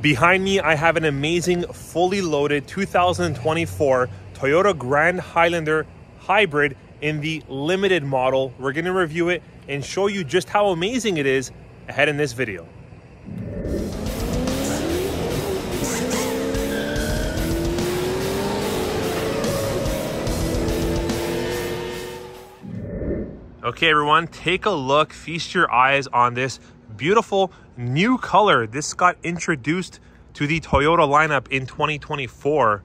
Behind me, I have an amazing, fully loaded 2024 Toyota Grand Highlander hybrid in the limited model. We're going to review it and show you just how amazing it is ahead in this video. Okay, everyone, take a look, feast your eyes on this beautiful new color. This got introduced to the Toyota lineup in 2024,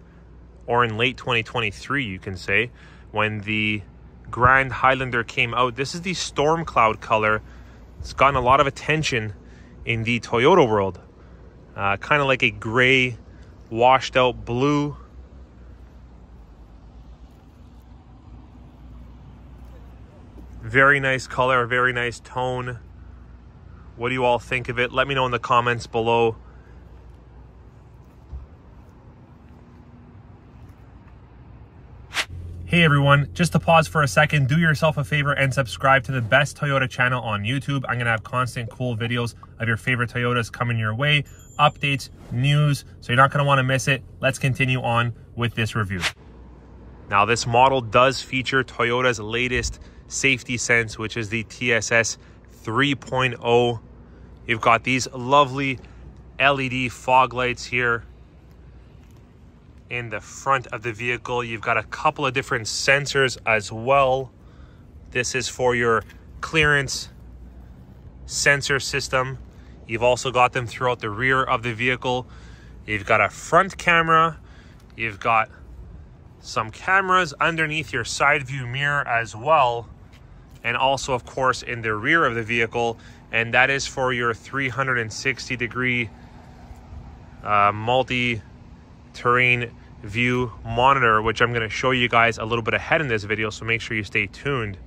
or in late 2023, you can say, when the Grand Highlander came out. This is the storm cloud color. It's gotten a lot of attention in the Toyota world. Kind of like a gray, washed out blue. Very nice color, very nice tone. What do you all think of it? Let me know in the comments below. Hey everyone, just to pause for a second, do yourself a favor and subscribe to the best Toyota channel on YouTube. I'm gonna have constant cool videos of your favorite Toyotas coming your way, updates, news, so you're not gonna wanna miss it. Let's continue on with this review. Now this model does feature Toyota's latest safety sense, which is the TSS 3.0. You've got these lovely LED fog lights here in the front of the vehicle. You've got a couple of different sensors as well. This is for your clearance sensor system. You've also got them throughout the rear of the vehicle. You've got a front camera. You've got some cameras underneath your side view mirror as well, and also of course in the rear of the vehicle, and that is for your 360 degree multi-terrain view monitor, which I'm going to show you guys a little bit ahead in this video, so make sure you stay tuned.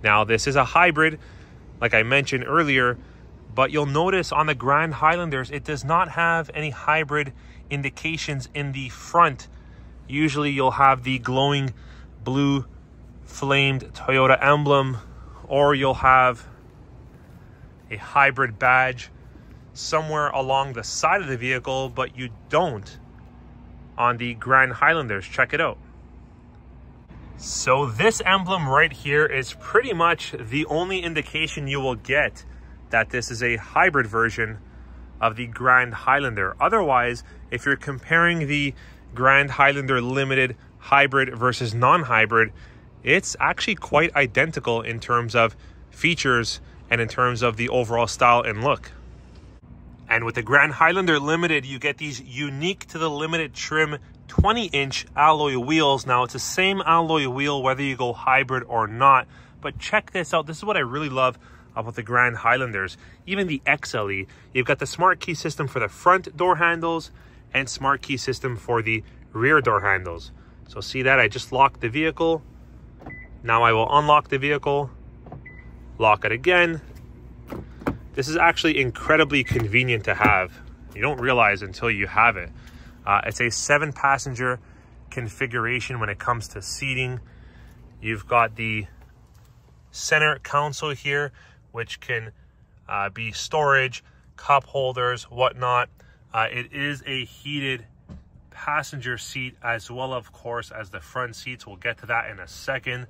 Now this is a hybrid, like I mentioned earlier, but you'll notice on the Grand Highlanders it does not have any hybrid indications in the front. Usually you'll have the glowing blue flamed Toyota emblem, or you'll have a hybrid badge somewhere along the side of the vehicle, but you don't on the Grand Highlanders. Check it out. So this emblem right here is pretty much the only indication you will get that this is a hybrid version of the Grand Highlander. Otherwise, if you're comparing the Grand Highlander Limited hybrid versus non-hybrid, it's actually quite identical in terms of features and in terms of the overall style and look. And with the Grand Highlander Limited, you get these unique to the limited trim 20-inch alloy wheels. Now, it's the same alloy wheel whether you go hybrid or not, but check this out. This is what I really love about the Grand Highlanders. Even the XLE, you've got the smart key system for the front door handles and smart key system for the rear door handles. So see that? I just locked the vehicle. Now I will unlock the vehicle, lock it again. This is actually incredibly convenient to have. You don't realize until you have it. It's a 7-passenger configuration when it comes to seating. You've got the center console here, which can be storage, cup holders, whatnot. It is a heated passenger seat as well, of course, as the front seats. We'll get to that in a second.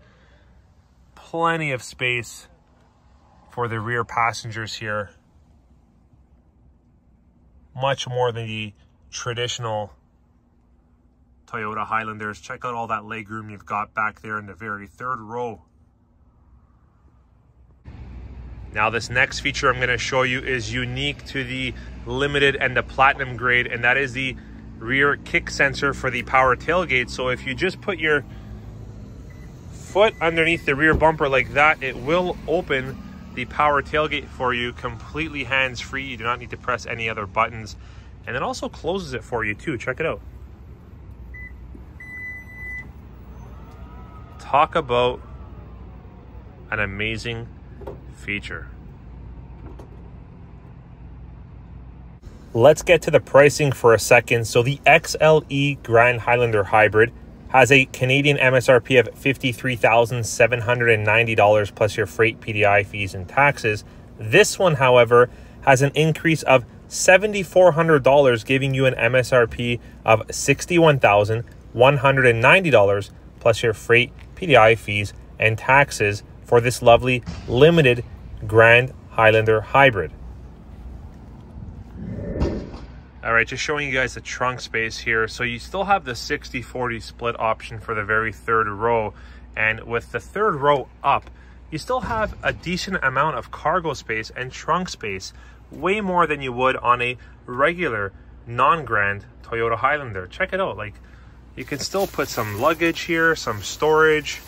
Plenty of space for the rear passengers here. Much more than the traditional Toyota Highlanders. Check out all that legroom you've got back there in the very third row. Now this next feature I'm going to show you is unique to the limited and the platinum grade, and that is the rear kick sensor for the power tailgate. So if you just put your foot underneath the rear bumper like that, it will open the power tailgate for you completely hands-free. You do not need to press any other buttons, and it also closes it for you too. Check it out. Talk about an amazing feature. Let's get to the pricing for a second. So the XLE Grand Highlander Hybrid has a Canadian MSRP of $53,790 plus your freight, PDI fees, and taxes. This one, however, has an increase of $7,400, giving you an MSRP of $61,190 plus your freight, PDI fees, and taxes for this lovely limited Grand Highlander hybrid. All right, just showing you guys the trunk space here. So you still have the 60-40 split option for the very third row. And with the third row up, you still have a decent amount of cargo space and trunk space, way more than you would on a regular non-Grand Toyota Highlander. Check it out. Like, you can still put some luggage here, some storage.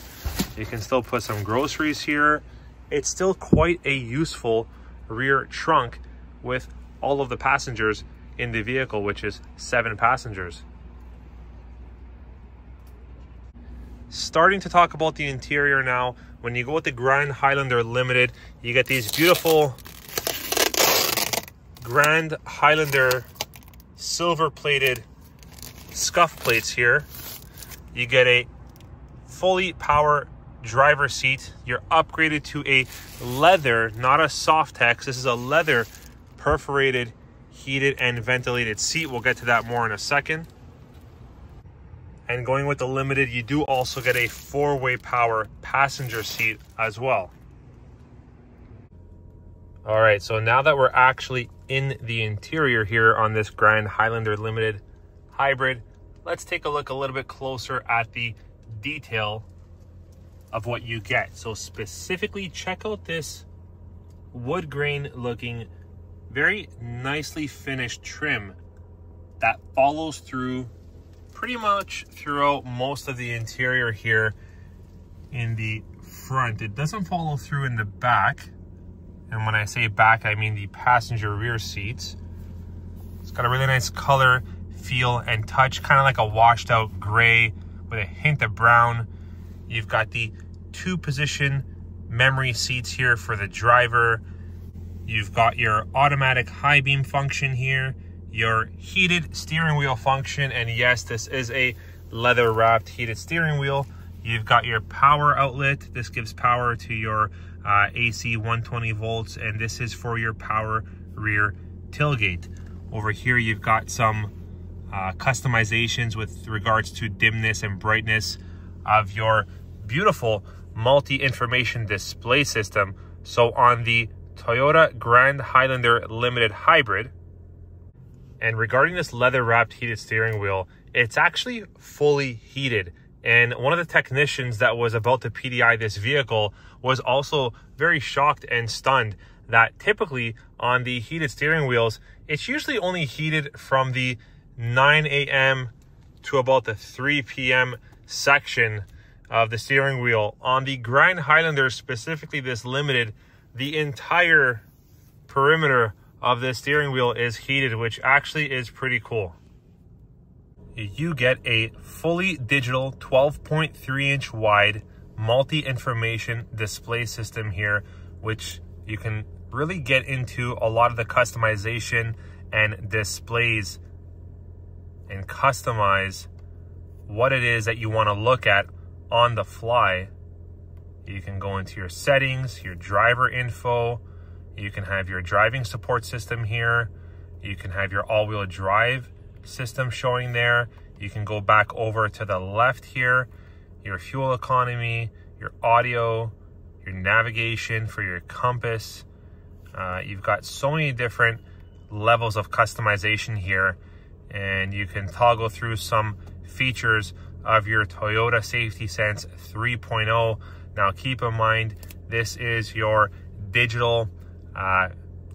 You can still put some groceries here. It's still quite a useful rear trunk with all of the passengers in the vehicle, which is 7 passengers. Starting to talk about the interior now. When you go with the Grand Highlander Limited, you get these beautiful Grand Highlander silver plated scuff plates here. You get a fully power driver seat. You're upgraded to a leather, not a Softex. This is a leather perforated, heated and ventilated seat. We'll get to that more in a second. And going with the Limited, you do also get a 4-way power passenger seat as well. All right, so now that we're actually in the interior here on this Grand Highlander Limited hybrid, let's take a look a little bit closer at the detail of what you get. So specifically, check out this wood grain looking, very nicely finished trim that follows through pretty much throughout most of the interior here in the front. It doesn't follow through in the back. And when I say back, I mean the passenger rear seats. It's got a really nice color, feel, and touch, kind of like a washed out gray with a hint of brown. You've got the 2-position memory seats here for the driver. You've got your automatic high beam function here, your heated steering wheel function, and yes, this is a leather wrapped heated steering wheel. You've got your power outlet. This gives power to your AC 120 volts, and this is for your power rear tailgate. Over here, you've got some customizations with regards to dimness and brightness of your beautiful multi-information display system. So on the Toyota Grand Highlander Limited Hybrid, and regarding this leather wrapped heated steering wheel, it's actually fully heated. And one of the technicians that was about to PDI this vehicle was also very shocked and stunned that typically on the heated steering wheels, it's usually only heated from the 9 a.m. to about the 3 p.m. section of the steering wheel. On the Grand Highlander, specifically this Limited, the entire perimeter of the steering wheel is heated, which actually is pretty cool. You get a fully digital 12.3-inch wide multi-information display system here, which you can really get into a lot of the customization and displays and customize what it is that you want to look at on the fly. You can go into your settings, your driver info. You can have your driving support system here. You can have your all-wheel drive system showing there. You can go back over to the left here, your fuel economy, your audio, your navigation for your compass. You've got so many different levels of customization here, and you can toggle through some features of your Toyota Safety Sense 3.0. Now keep in mind, this is your digital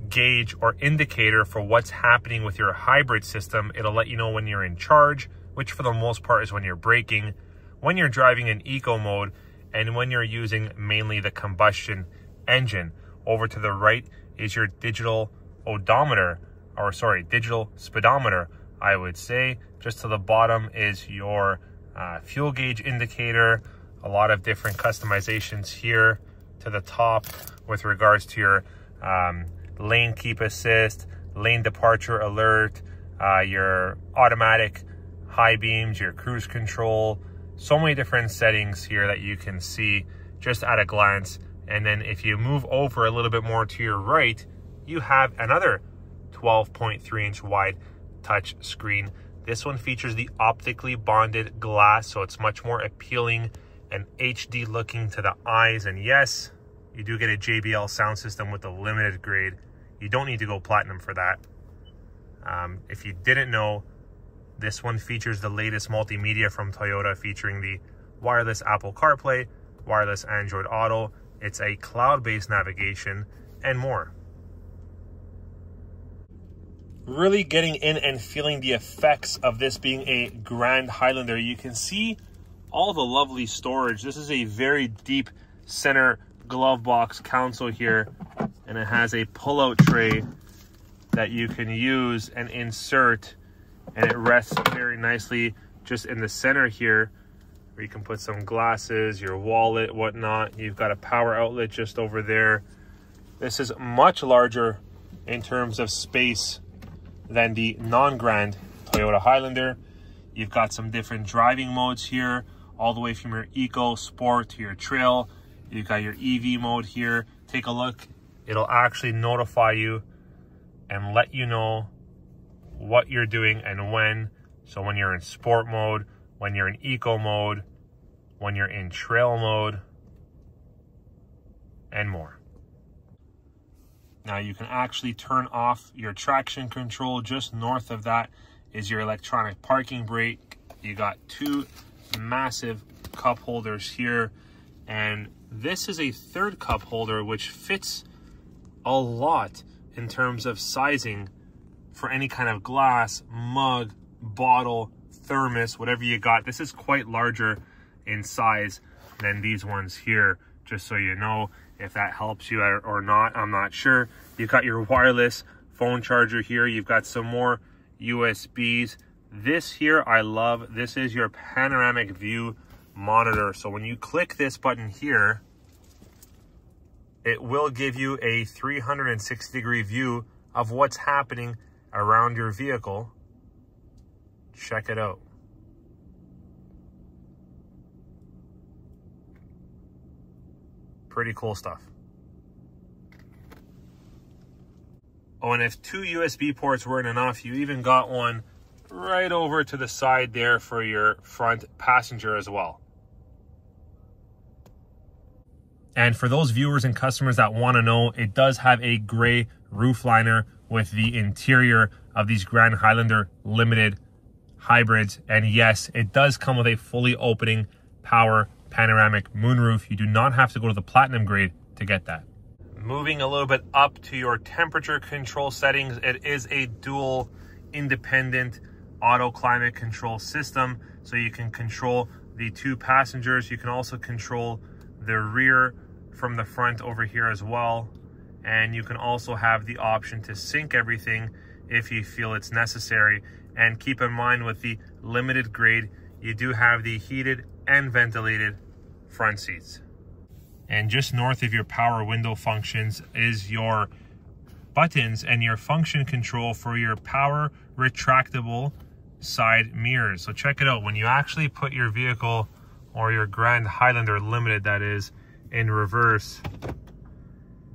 gauge or indicator for what's happening with your hybrid system. It'll let you know when you're in charge, which for the most part is when you're braking, when you're driving in eco mode, and when you're using mainly the combustion engine. Over to the right is your digital odometer, or sorry, digital speedometer, I would say. Just to the bottom is your fuel gauge indicator. A lot of different customizations here to the top with regards to your lane keep assist, lane departure alert, your automatic high beams, your cruise control. So many different settings here that you can see just at a glance. And then if you move over a little bit more to your right, you have another 12.3-inch wide touch screen. This one features the optically bonded glass, so it's much more appealing and HD looking to the eyes. And yes, you do get a JBL sound system with the limited grade. You don't need to go platinum for that. If you didn't know, this one features the latest multimedia from Toyota, featuring the wireless Apple CarPlay, wireless Android Auto. It's a cloud-based navigation and more. Really getting in and feeling the effects of this being a Grand Highlander. You can see all the lovely storage. This is a very deep center glove box console here, and it has a pull-out tray that you can use and insert, and it rests very nicely just in the center here, where you can put some glasses, your wallet, whatnot. You've got a power outlet just over there. This is much larger in terms of space than the non-Grand Toyota Highlander. You've got some different driving modes here, all the way from your Eco, Sport to your Trail. You've got your EV mode here. Take a look. It'll actually notify you and let you know what you're doing and when. So when you're in Sport mode, when you're in Eco mode, when you're in Trail mode, and more. Now you can actually turn off your traction control. Just north of that is your electronic parking brake. You got two massive cup holders here, and this is a third cup holder which fits a lot in terms of sizing for any kind of glass, mug, bottle, thermos, whatever you got. This is quite larger in size than these ones here, just so you know. If that helps you or not, I'm not sure. You've got your wireless phone charger here. You've got some more USBs. This here I love. This is your panoramic view monitor. So when you click this button here, it will give you a 360-degree view of what's happening around your vehicle. Check it out. Pretty cool stuff. Oh, and if two USB ports weren't enough, you even got one right over to the side there for your front passenger as well. And for those viewers and customers that want to know, it does have a gray roof liner with the interior of these Grand Highlander Limited hybrids. And yes, it does come with a fully opening power panoramic moonroof. You do not have to go to the platinum grade to get that. Moving a little bit up to your temperature control settings, it is a dual independent auto climate control system. So you can control the two passengers. You can also control the rear from the front over here as well. And you can also have the option to sync everything if you feel it's necessary. And keep in mind, with the limited grade, you do have the heated and ventilated front seats. And just north of your power window functions is your buttons and your function control for your power retractable side mirrors. So check it out. When you actually put your vehicle, or your Grand Highlander Limited that is, in reverse,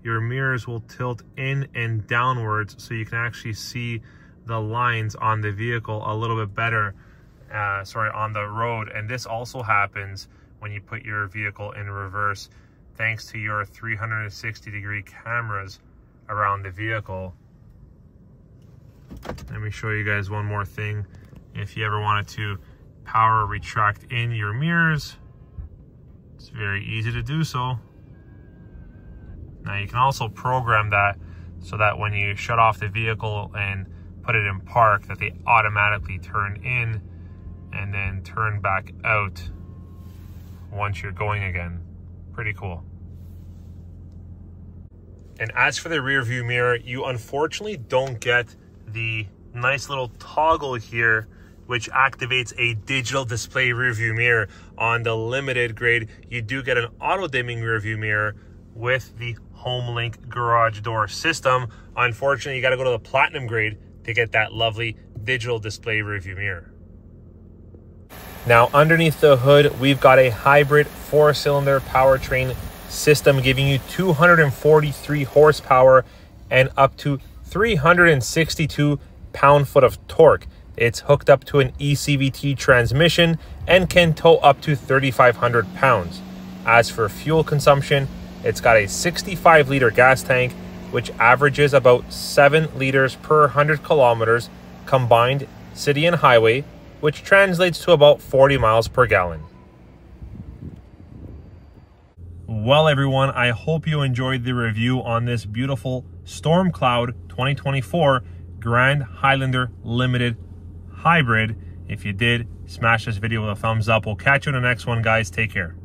your mirrors will tilt in and downwards so you can actually see the lines on the vehicle a little bit better, on the road. And this also happens when you put your vehicle in reverse, thanks to your 360-degree cameras around the vehicle. Let me show you guys one more thing. If you ever wanted to power retract in your mirrors, it's very easy to do so. Now you can also program that so that when you shut off the vehicle and put it in park, that they automatically turn in and then turn back out once you're going again. Pretty cool. And as for the rear view mirror, you unfortunately don't get the nice little toggle here which activates a digital display rear view mirror. On the limited grade, you do get an auto dimming rear view mirror with the HomeLink garage door system. Unfortunately, you got to go to the platinum grade to get that lovely digital display rear view mirror. Now, underneath the hood, we've got a hybrid 4-cylinder powertrain system giving you 243 horsepower and up to 362 pound-foot of torque. It's hooked up to an eCVT transmission and can tow up to 3,500 pounds. As for fuel consumption, it's got a 65-liter gas tank, which averages about 7 liters per 100 kilometers combined city and highway, which translates to about 40 miles per gallon. Well, everyone, I hope you enjoyed the review on this beautiful Storm Cloud 2024 Grand Highlander Limited Hybrid. If you did, smash this video with a thumbs up. We'll catch you in the next one, guys. Take care.